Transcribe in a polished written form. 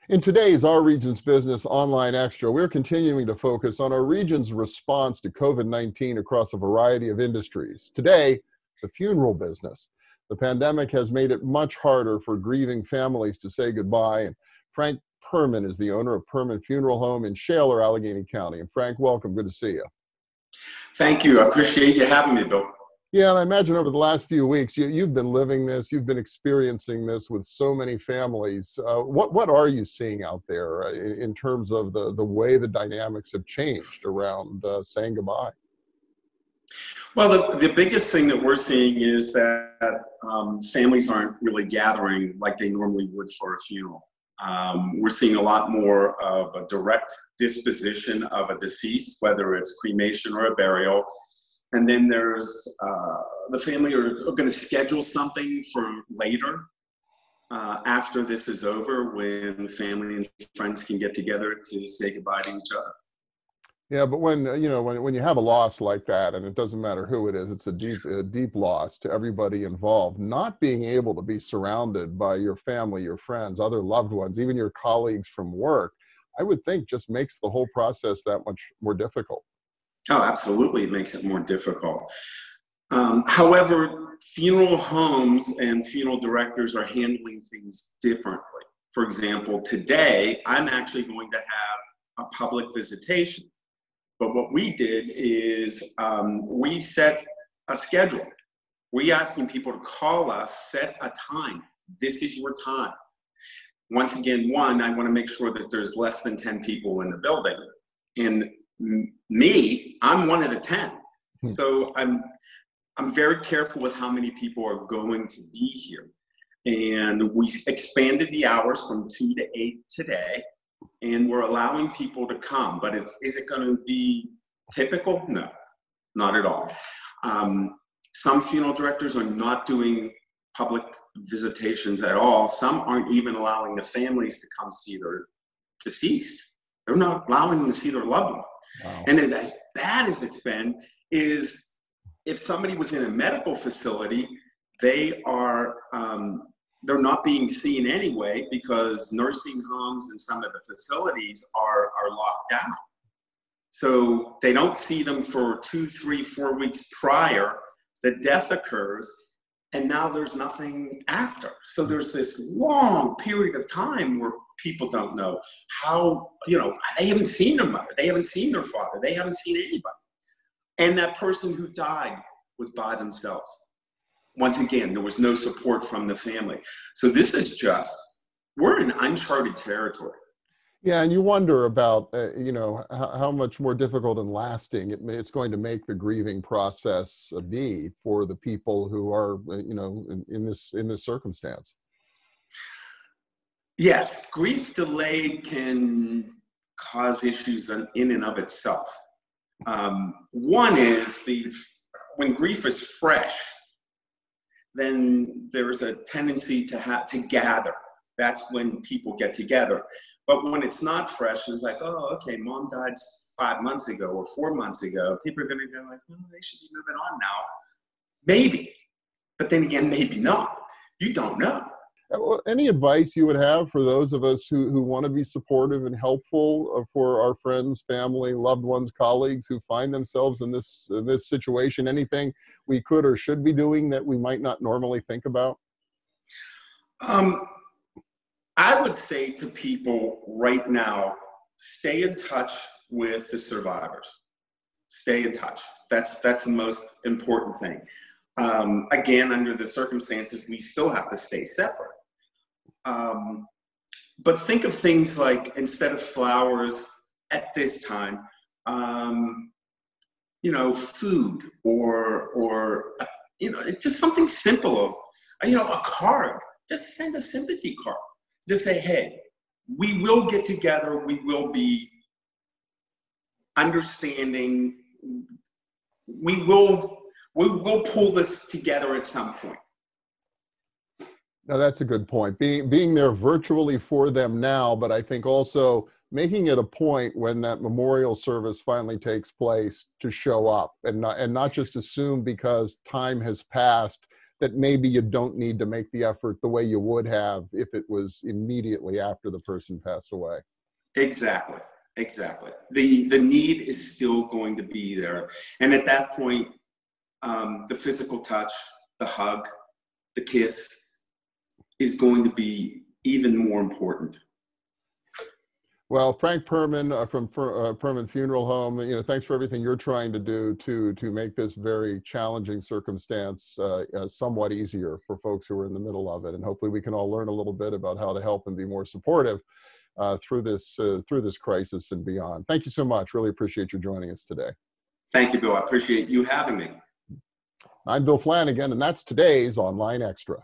In today's Our Region's Business Online Extra, we're continuing to focus on our region's response to COVID-19 across a variety of industries. Today, the funeral business. The pandemic has made it much harder for grieving families to say goodbye. And Frank Perman is the owner of Perman Funeral Home in Shaler, Allegheny County. And Frank, welcome. Good to see you. Thank you. I appreciate you having me, Bill. Yeah, and I imagine over the last few weeks, you've been living this, you've been experiencing this with so many families. What are you seeing out there in terms of the way the dynamics have changed around saying goodbye? Well, the biggest thing that we're seeing is that families aren't really gathering like they normally would for a funeral. We're seeing a lot more of a direct disposition of a deceased, whether it's cremation or a burial. And then there's the family are going to schedule something for later after this is over, when family and friends can get together to say goodbye to each other. Yeah, but when you have a loss like that, and it doesn't matter who it is, it's a deep loss to everybody involved. Not being able to be surrounded by your family, your friends, other loved ones, even your colleagues from work, I would think just makes the whole process that much more difficult. Oh, absolutely. It makes it more difficult. However, funeral homes and funeral directors are handling things differently. For example, today, I'm actually going to have a public visitation. But what we did is we set a schedule. We're asking people to call us, set a time. This is your time. Once again, one, I want to make sure that there's less than 10 people in the building. And me, I'm one of the 10. So I'm very careful with how many people are going to be here. And we expanded the hours from 2 to 8 today, and we're allowing people to come. But is it going to be typical? No, not at all. Some funeral directors are not doing public visitations at all. Some aren't even allowing the families to come see their deceased. They're not allowing them to see their loved one. Wow. And as bad as it's been is if somebody was in a medical facility, they are they're not being seen anyway because nursing homes and some of the facilities are locked down. So they don't see them for 2, 3, 4 weeks prior. The death occurs, and now there's nothing after. So there's this long period of time where people don't know how, they haven't seen their mother, they haven't seen their father, they haven't seen anybody. And that person who died was by themselves. Once again, there was no support from the family. So this is we're in uncharted territory. Yeah, and you wonder about, how much more difficult and lasting it's going to make the grieving process be for the people who are, in this circumstance. Yes, grief delay can cause issues in and of itself. One is when grief is fresh, then there's a tendency to gather. That's when people get together. But when it's not fresh, it's like, oh, okay, mom died 5 months ago or 4 months ago. People are going to go like, oh, they should be moving on now. Maybe. But then again, maybe not. You don't know. Any advice you would have for those of us who want to be supportive and helpful for our friends, family, loved ones, colleagues who find themselves in this situation? Anything we could or should be doing that we might not normally think about? I would say to people right now, stay in touch with the survivors. Stay in touch. That's the most important thing. Again, under the circumstances, we still have to stay separate. But think of things like, instead of flowers at this time, food or just something simple of, a card. Just send a sympathy card. Just say, hey, we will get together. We will be understanding. We will pull this together at some point. No, that's a good point. Being there virtually for them now, but I think also making it a point when that memorial service finally takes place to show up and not just assume because time has passed that maybe you don't need to make the effort the way you would have if it was immediately after the person passed away. Exactly. Exactly. The need is still going to be there. And at that point, the physical touch, the hug, the kiss is going to be even more important. Well, Frank Perman from Perman Funeral Home, thanks for everything you're trying to do to make this very challenging circumstance somewhat easier for folks who are in the middle of it. And hopefully we can all learn a little bit about how to help and be more supportive through this crisis and beyond. Thank you so much. Really appreciate you joining us today. Thank you, Bill. I appreciate you having me. I'm Bill Flanagan, and that's today's Online Extra.